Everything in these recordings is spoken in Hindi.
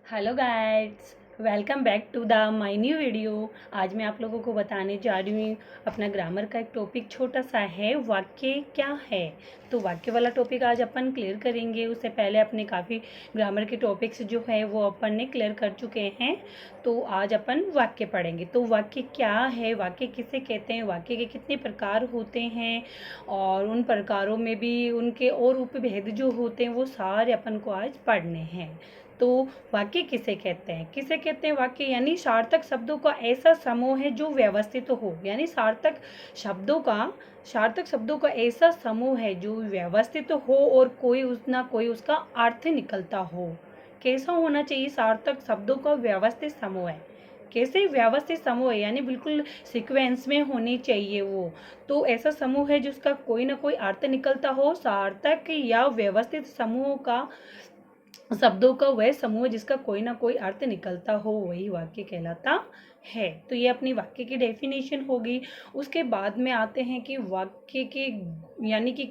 Hello guys, welcome back to the my new video. आज मैं आप लोगों को बताने जा रही हूँ अपना ग्रामर का एक टॉपिक छोटा सा है, वाक्य क्या है। तो वाक्य वाला टॉपिक आज अपन क्लियर करेंगे। उससे पहले अपने काफ़ी ग्रामर के टॉपिक्स जो है वो अपन ने क्लियर कर चुके हैं। तो आज अपन वाक्य पढ़ेंगे। तो वाक्य क्या है, वाक्य किसे कहते हैं, वाक्य के कितने प्रकार होते हैं और उन प्रकारों में भी उनके और उपभेद जो होते हैं वो सारे अपन को आज पढ़ने हैं। तो वाक्य किसे कहते हैं, किसे कहते हैं वाक्य, यानी सार्थक शब्दों का ऐसा समूह है जो व्यवस्थित हो, यानी सार्थक शब्दों का ऐसा समूह है जो व्यवस्थित हो और कोई ना कोई उसका अर्थ निकलता हो। कैसा होना चाहिए सार्थक शब्दों का व्यवस्थित समूह है, कैसे व्यवस्थित समूह है, यानी बिल्कुल सीक्वेंस में होनी चाहिए वो। तो ऐसा समूह है जिसका कोई ना कोई अर्थ निकलता हो। सार्थक या व्यवस्थित समूह का शब्दों का वह समूह जिसका कोई ना कोई अर्थ निकलता हो वही वाक्य कहलाता है। तो ये अपनी वाक्य की डेफिनेशन होगी। उसके बाद में आते हैं कि वाक्य के यानी कि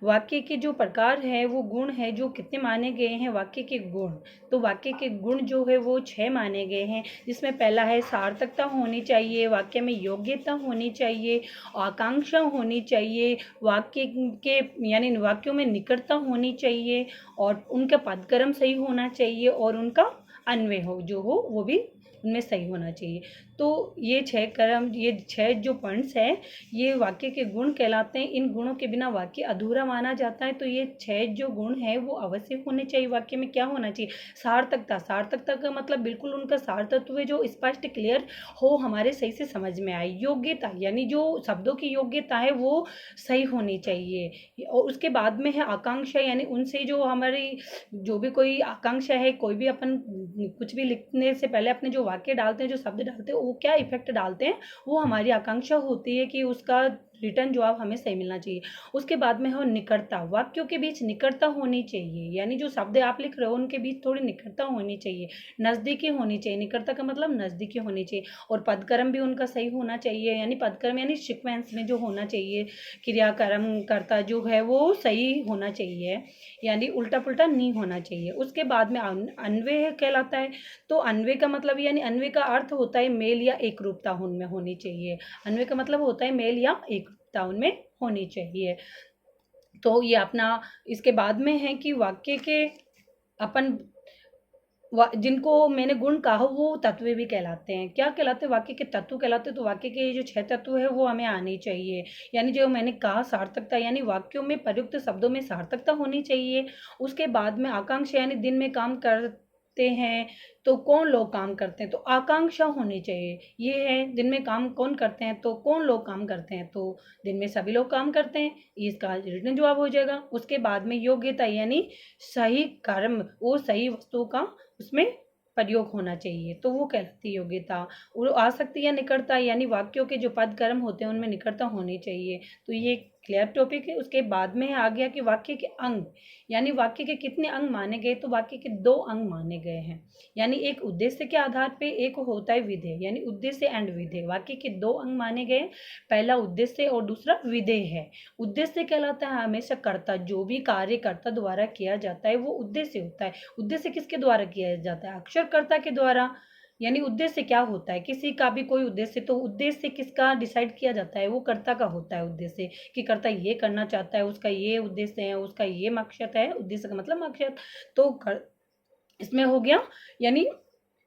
वाक्य के जो प्रकार है वो गुण है जो कितने माने गए हैं वाक्य के गुण। तो वाक्य के गुण जो है वो 6 माने गए हैं, जिसमें पहला है सार्थकता होनी चाहिए, वाक्य में योग्यता होनी चाहिए, आकांक्षा होनी चाहिए, वाक्य के यानी वाक्यों में निकटता होनी चाहिए और उनका पदक्रम सही होना चाहिए और उनका अन्वय हो जो हो वो भी उनमें सही होना चाहिए। तो ये 6 जो पॉइंट्स हैं ये वाक्य के गुण कहलाते हैं। इन गुणों के बिना वाक्य अधूरा माना जाता है। तो ये 6 जो गुण हैं वो अवश्य होने चाहिए। वाक्य में क्या होना चाहिए, सार्थकता का मतलब बिल्कुल उनका सार्थत्व जो स्पष्ट क्लियर हो, हमारे सही से समझ में आए। योग्यता यानी जो शब्दों की योग्यता है वो सही होनी चाहिए। और उसके बाद में है आकांक्षा, यानी उनसे जो हमारी जो भी कोई आकांक्षा है, कोई भी अपन कुछ भी लिखने से पहले अपने जो वाक्य डालते हैं, जो शब्द डालते हैं, वो क्या इफेक्ट डालते हैं, वो हमारी आकांक्षा होती है कि उसका रिटर्न जवाब हमें सही मिलना चाहिए। उसके बाद में हो निकटता, वाक्यों के बीच निकटता होनी चाहिए, यानी जो शब्द आप लिख रहे हो उनके बीच थोड़ी निकटता होनी चाहिए, नज़दीकी होनी चाहिए। निकटता का मतलब नज़दीकी होनी चाहिए। और पदक्रम भी उनका सही होना चाहिए, यानी पदक्रम यानी सीक्वेंस में जो होना चाहिए, क्रियाक्रम कर्ता जो है वो सही होना चाहिए, यानी उल्टा पुल्टा नहीं होना चाहिए। उसके बाद में अन्वय कहलाता है। तो अन्वय का मतलब यानी अन्वय का अर्थ होता है मेल या एक रूपता उनमें होनी चाहिए। अन्वय का मतलब होता है मेल या एकरूपता उनमें होनी चाहिए। तो ये अपना इसके बाद में है कि वाक्य के अपन जिनको मैंने गुण कहा वो तत्व भी कहलाते हैं। क्या कहलाते हैं, वाक्य के तत्व कहलाते हैं। तो वाक्य के जो 6 तत्व है वो हमें आने चाहिए। यानी जो मैंने कहा सार्थकता, यानी वाक्यों में प्रयुक्त शब्दों में सार्थकता होनी चाहिए। उसके बाद में आकांक्षा, यानी दिन में काम करते हैं तो कौन लोग काम करते हैं, तो आकांक्षा होनी चाहिए। ये है दिन में काम कौन करते हैं, तो कौन लोग काम करते हैं, तो दिन में सभी लोग काम करते हैं, इसका रिटर्न जवाब हो जाएगा। उसके बाद में योग्यता, यानी सही कर्म, वो सही वस्तु का उसमें प्रयोग होना चाहिए, तो वो कहलाती है योग्यता। और आसक्ति या निकटता, यानी वाक्यों के जो पद कर्म होते हैं उनमें निकटता होनी चाहिए। तो ये क्लियर टॉपिक है। उसके बाद में आ गया कि वाक्य के अंग, यानी वाक्य के कितने अंग माने गए, तो वाक्य के 2 अंग माने गए हैं। यानी एक उद्देश्य के आधार पे, एक होता है विधेय, यानी उद्देश्य एंड विधेय। वाक्य के 2 अंग माने गए, पहला उद्देश्य और दूसरा विधेय है। उद्देश्य कहलाता है हमेशा कर्ता, जो भी कार्य कर्ता द्वारा किया जाता है वो उद्देश्य होता है। उद्देश्य किसके द्वारा किया जाता है, अक्षरकर्ता के द्वारा। यानी उद्देश्य क्या होता है, किसी का भी कोई उद्देश्य, तो उद्देश्य किसका डिसाइड किया जाता है, वो कर्ता का होता है उद्देश्य, कि कर्ता ये करना चाहता है, उसका ये उद्देश्य है, उसका ये मकसद है। उद्देश्य का मतलब मकसद। तो इसमें हो गया, यानी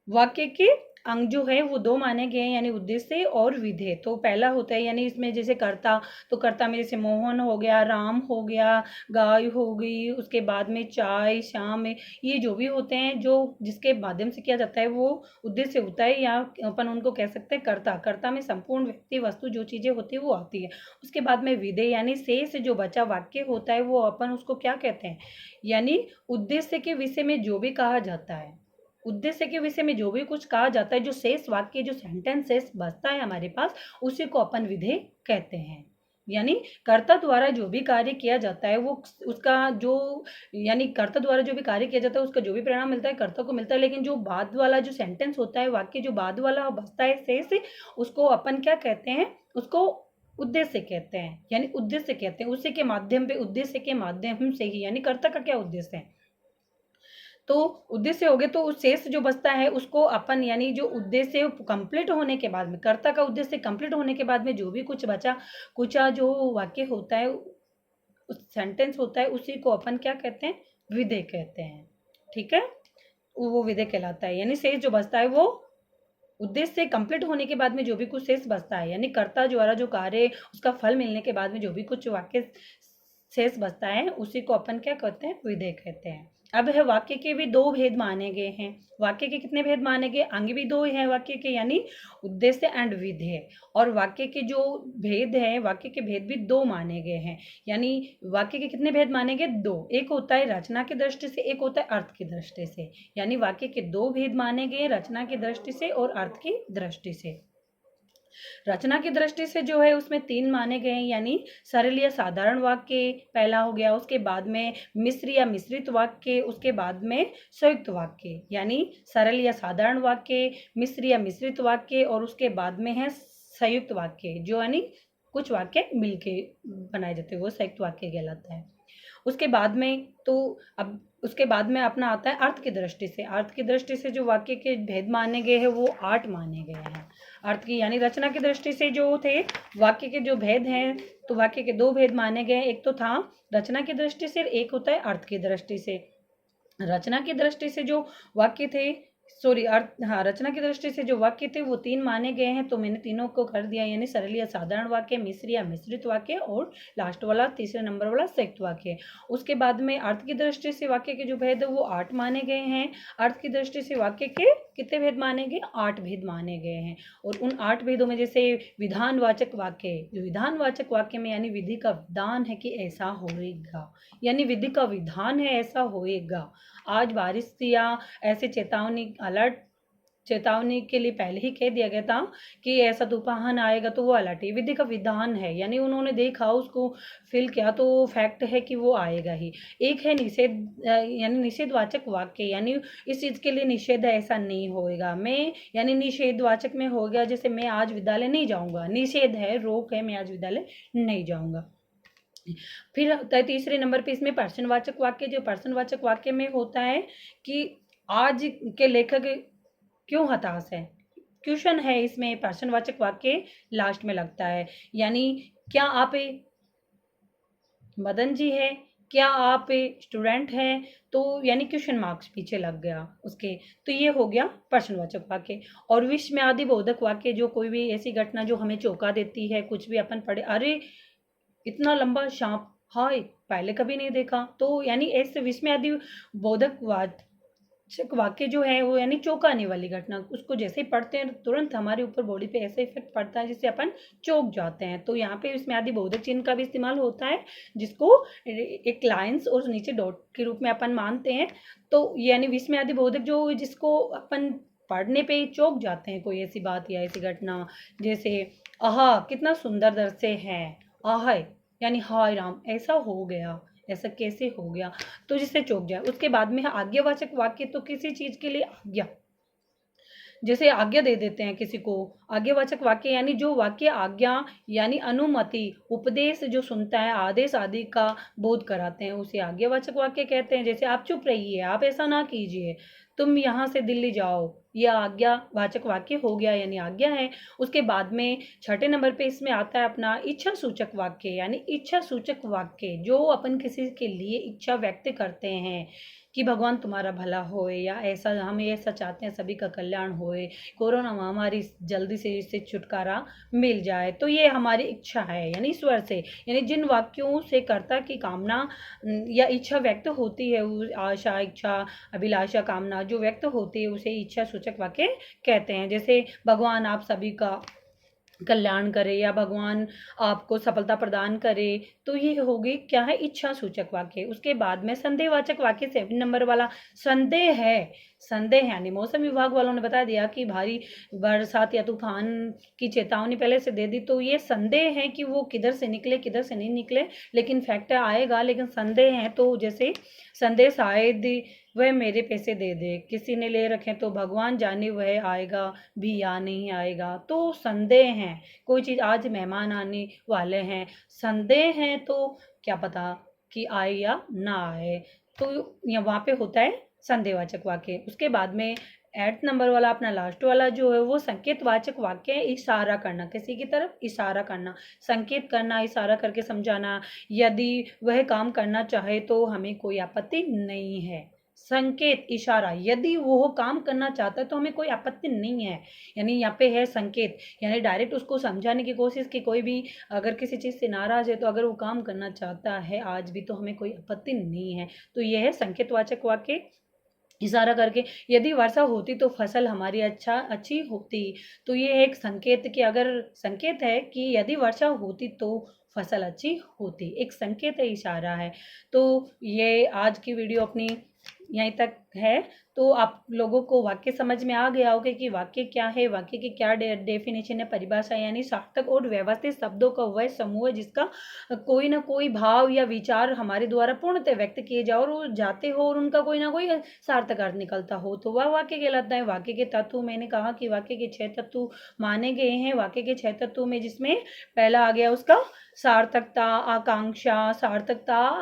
वाक्य के अंग जो है वो 2 माने गए हैं, यानी उद्देश्य और विधेय। तो पहला होता है, यानी इसमें जैसे कर्ता, तो कर्ता में जैसे मोहन हो गया, राम हो गया, गाय हो गई, उसके बाद में चाय, शाम, ये जो भी होते हैं जो जिसके माध्यम से किया जाता है वो उद्देश्य होता है, या अपन उनको कह सकते हैं कर्ता। कर्ता में संपूर्ण व्यक्ति वस्तु जो चीज़ें होती है वो आती है। उसके बाद में विधेय, यानी शेष जो बचा वाक्य होता है वो अपन उसको क्या कहते हैं, यानी उद्देश्य के विषय में जो भी कहा जाता है, उद्देश्य के विषय में जो भी कुछ कहा जाता है, जो शेष वाक्य, जो सेंटेंस शेष बचता है हमारे पास, उसी को अपन विधेय कहते हैं। यानी कर्ता द्वारा जो भी कार्य किया जाता है वो उसका जो, यानी कर्ता द्वारा जो भी कार्य किया जाता है उसका जो भी परिणाम मिलता है कर्ता को मिलता है। लेकिन जो बाद वाला जो सेंटेंस होता है, वाक्य जो बाद वाला बचता है शेष, उसको अपन क्या कहते हैं, उसको उद्देश्य कहते हैं। यानी उद्देश्य कहते हैं उसी के माध्यम पे, उद्देश्य के माध्यम से ही, यानी कर्ता का क्या उद्देश्य है। तो उद्देश्य हो गए, तो शेष जो बचता है उसको अपन यानी जो उद्देश्य कंप्लीट होने के बाद में, कर्ता का उद्देश्य कंप्लीट होने के बाद में जो भी कुछ बचा कुचा जो वाक्य होता है, उस सेंटेंस होता है, उसी को अपन क्या कहते हैं, विधेय कहते हैं। ठीक है, वो विधेय कहलाता है। यानी शेष जो बचता है वो उद्देश्य कंप्लीट होने के बाद में जो भी कुछ शेष बचता है, यानी कर्ता द्वारा जो कार्य उसका फल मिलने के बाद में जो भी कुछ वाक्य शेष बचता है, उसी को अपन क्या कहते हैं, विधेय कहते हैं। अब है वाक्य के भी दो भेद माने गए हैं। वाक्य के कितने भेद माने गए, अंग भी दो हैं वाक्य के, यानी उद्देश्य एंड विधेय। और वाक्य के जो भेद है, वाक्य के भेद भी दो माने गए हैं। यानी वाक्य के कितने भेद माने गए, दो। एक होता है रचना की दृष्टि से, एक होता है अर्थ की दृष्टि से। यानी वाक्य के दो भेद माने गए, रचना की दृष्टि से और अर्थ की दृष्टि से। रचना की दृष्टि से जो है उसमें तीन माने गए हैं, यानी सरल या साधारण वाक्य पहला हो गया, उसके बाद में मिश्र या मिश्रित वाक्य, उसके बाद में संयुक्त वाक्य। यानी सरल या साधारण वाक्य, मिश्र या मिश्रित वाक्य, और उसके बाद में है संयुक्त वाक्य, जो यानी कुछ वाक्य मिलके बनाए जाते हैं, वो संयुक्त वाक्य कहलाता है। उसके बाद में तो अब उसके बाद में अपना आता है अर्थ की दृष्टि से। अर्थ की दृष्टि से जो वाक्य के भेद माने गए हैं वो 8 माने गए हैं अर्थ की। यानी रचना की दृष्टि से जो थे वाक्य के जो भेद हैं, तो वाक्य के दो भेद माने गए। एक तो था रचना की दृष्टि से, एक होता है अर्थ की दृष्टि से। रचना की दृष्टि से जो वाक्य थे, रचना की दृष्टि से जो वाक्य थे वो तीन माने गए हैं, तो मैंने तीनों को कर दिया, यानी सरल या साधारण वाक्य, मिश्र या मिश्रित वाक्य, और लास्ट वाला तीसरे नंबर वाला संयुक्त वाक्य। उसके बाद में अर्थ की दृष्टि से वाक्य के जो भेद है वो 8 माने गए हैं। अर्थ की दृष्टि से वाक्य के कितने भेद माने गए, 8 भेद माने गए हैं। और उन 8 भेदों में जैसे विधानवाचक वाक्य, विधानवाचक वाक्य में यानी विधि का विधान है कि ऐसा होएगा, यानी विधि का विधान है ऐसा होएगा। आज बारिश या ऐसे चेतावनी के लिए पहले ही कह दिया गया था कि ऐसा तूफान आएगा, तो वो अलर्ट है, विधि का विधान है, यानी उन्होंने देखा, उसको फील किया, तो फैक्ट है कि वो आएगा ही। एक है निषेध, यानी निषेधवाचक वाक्य, यानी इस चीज के लिए निषेध है ऐसा नहीं होएगा। मैं यानी निषेधवाचक में हो गया, जैसे मैं आज विद्यालय नहीं जाऊंगा, निषेध है, रोक है, मैं आज विद्यालय नहीं जाऊंगा। फिर होता है तीसरे नंबर पे इसमें प्रश्नवाचक वाक्य। जो प्रश्नवाचक वाक्य में होता है कि आज के लेखक क्यों हताश है, क्वेश्चन है, इसमें प्रश्नवाचक वाक्य लास्ट में लगता है। यानी क्या आप मदन जी है, क्या आप स्टूडेंट हैं, तो यानी क्वेश्चन मार्क्स पीछे लग गया उसके, तो ये हो गया प्रश्नवाचक वाक्य। और विस्मयादि बोधक वाक्य, जो कोई भी ऐसी घटना जो हमें चौंका देती है, कुछ भी अपन पढ़े, अरे इतना लंबा सांप, हाय पहले कभी नहीं देखा, तो यानी ऐसे विस्मयादि बोधक वाक्य जो है वो यानी चौंकाने वाली घटना, उसको जैसे ही पढ़ते हैं तुरंत हमारे ऊपर बॉडी पे ऐसा इफेक्ट पड़ता है जिससे अपन चौंक जाते हैं। तो यहाँ पे विस्मयादि बोधक चिन्ह का भी इस्तेमाल होता है, जिसको एक लाइंस और नीचे डॉट के रूप में अपन मानते हैं। तो यानी विस्मयादि बोधक जो जिसको अपन पढ़ने पे चौंक जाते हैं, कोई ऐसी बात या ऐसी घटना, जैसे आहा कितना सुंदर दृश्य है, आहा यानी हाय राम ऐसा हो गया, ऐसा कैसे हो गया, तो जिससे चौंक जाए। उसके बाद में है आज्ञावाचक वाक्य, तो किसी चीज के लिए आज्ञा, जैसे आज्ञा दे देते हैं किसी को। आज्ञावाचक वाक्य यानी जो वाक्य आज्ञा यानी अनुमति, उपदेश जो सुनता है, आदेश आदि का बोध कराते हैं, उसे आज्ञावाचक वाक्य कहते हैं। जैसे आप चुप रहिए, आप ऐसा ना कीजिए, तुम यहाँ से दिल्ली जाओ, यह आज्ञावाचक वाक्य हो गया, यानी आज्ञा है। उसके बाद में छठे नंबर पे इसमें आता है अपना इच्छा सूचक वाक्य, यानी इच्छा सूचक वाक्य जो अपन किसी के लिए इच्छा व्यक्त करते हैं कि भगवान तुम्हारा भला होए, या ऐसा हम ऐसा चाहते हैं सभी का कल्याण होए, कोरोना महामारी जल्दी से इससे छुटकारा मिल जाए, तो ये हमारी इच्छा है, यानी ईश्वर से। यानी जिन वाक्यों से कर्ता की कामना या इच्छा व्यक्त होती है, आशा, इच्छा, अभिलाषा, कामना जो व्यक्त होती है, उसे इच्छा सूचक वाक्य कहते हैं। जैसे भगवान आप सभी का कल्याण करे, या भगवान आपको सफलता प्रदान करे, तो ये होगी क्या है, इच्छा सूचक वाक्य। उसके बाद में संदेहवाचक वाक्य 7 नंबर वाला संदेह है। संदेह यानी मौसम विभाग वालों ने बता दिया कि भारी बरसात या तूफान की चेतावनी पहले से दे दी, तो ये संदेह है कि वो किधर से निकले किधर से नहीं निकले, लेकिन फैक्ट आएगा, लेकिन संदेह है। तो जैसे संदेह शायद वह मेरे पैसे दे दे, किसी ने ले रखे तो भगवान जाने वह आएगा भी या नहीं आएगा, तो संदेह है। कोई चीज़ आज मेहमान आने वाले हैं, संदेह है, तो क्या पता कि आए या ना आए, तो वहाँ पे होता है संदेहवाचक वाक्य। उसके बाद में 8 नंबर वाला अपना लास्ट वाला जो है वो संकेतवाचक वाक्य है, इशारा करना, किसी की तरफ इशारा करना, संकेत करना, इशारा करके समझाना। यदि वह काम करना चाहे तो हमें कोई आपत्ति नहीं है। संकेत, इशारा, यदि वो काम करना चाहता है तो हमें कोई आपत्ति नहीं है, यानी यहाँ पे है संकेत, यानी डायरेक्ट उसको समझाने की कोशिश की, कोई भी अगर किसी चीज़ से नाराज है तो अगर वो काम करना चाहता है आज भी तो हमें कोई आपत्ति नहीं है। तो यह है संकेतवाचक वाक्य, इशारा करके। यदि वर्षा होती तो फसल हमारी अच्छी होती, तो ये एक संकेत कि अगर संकेत है कि यदि वर्षा होती तो फसल अच्छी होती, एक संकेत है, इशारा है। तो ये आज की वीडियो अपनी यहीं तक है। तो आप लोगों को वाक्य समझ में आ गया होगा कि वाक्य क्या है, वाक्य की क्या डेफिनेशन है, परिभाषा, यानी सार्थक और व्यवस्थित शब्दों का वह समूह है जिसका कोई ना कोई भाव या विचार हमारे द्वारा पूर्णतः व्यक्त किए जाओ और वो जाते हो और उनका कोई ना कोई सार्थक अर्थ निकलता हो, तो वह वाक्य कहलाता है। वाक्य के तत्व, मैंने कहा कि वाक्य के 6 तत्व माने गए हैं। वाक्य के 6 तत्वों में जिसमें पहला आ गया उसका सार्थकता,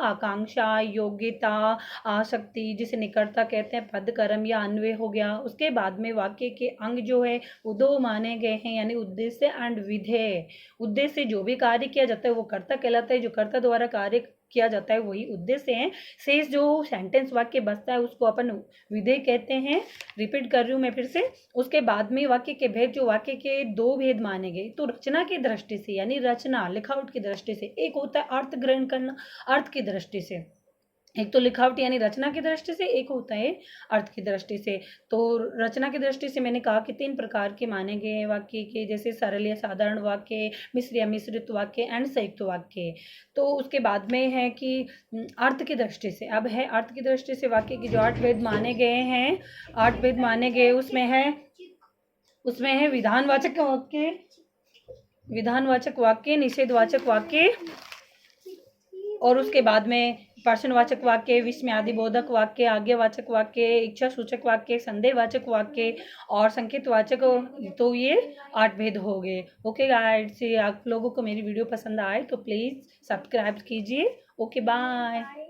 आकांक्षा, योग्यता, आसक्ति, जिसे निकटता कहते हैं, पद, कर्म या अन्वय हो गया। उसके बाद में वाक्य के अंग जो है वो 2 माने गए हैं, यानी उद्देश्य एंड विधेय। उद्देश्य जो भी कार्य किया जाता है वो कर्ता कहलाता है, जो कर्ता द्वारा कार्य किया जाता है वही उद्देश्य है। शेष जो सेंटेंस वाक्य बचता है उसको अपन विधेय कहते हैं। रिपीट कर रही हूँ मैं फिर से। उसके बाद में वाक्य के भेद, जो वाक्य के 2 भेद माने गए, तो रचना की दृष्टि से, यानी रचना लिखावट की दृष्टि से, एक होता है अर्थ ग्रहण करना, अर्थ की दृष्टि से, एक तो लिखावट यानी रचना की दृष्टि से, एक होता है अर्थ की दृष्टि से। तो रचना की दृष्टि से मैंने कहा कि 3 प्रकार के माने गए हैं वाक्य के, जैसे सरल या साधारण वाक्य, मिश्र या मिश्रित वाक्य एंड संयुक्त वाक्य। तो उसके बाद में है कि अर्थ की दृष्टि से, अब है अर्थ की दृष्टि से वाक्य की जो 8 भेद माने गए हैं, 8 भेद माने गए, उसमें है विधानवाचक वाक्य, निषेधवाचक वाक्य, और उसके बाद में प्रश्नवाचक वाक्य, विस्मयादिबोधक वाक्य, आज्ञावाचक वाक्य, इच्छा सूचक वाक्य, संदेहवाचक वाक्य और संकेतवाचक। तो ये 8 भेद हो गए। ओके गाइस, आप लोगों को मेरी वीडियो पसंद आए तो प्लीज़ सब्सक्राइब कीजिए। Okay, bye.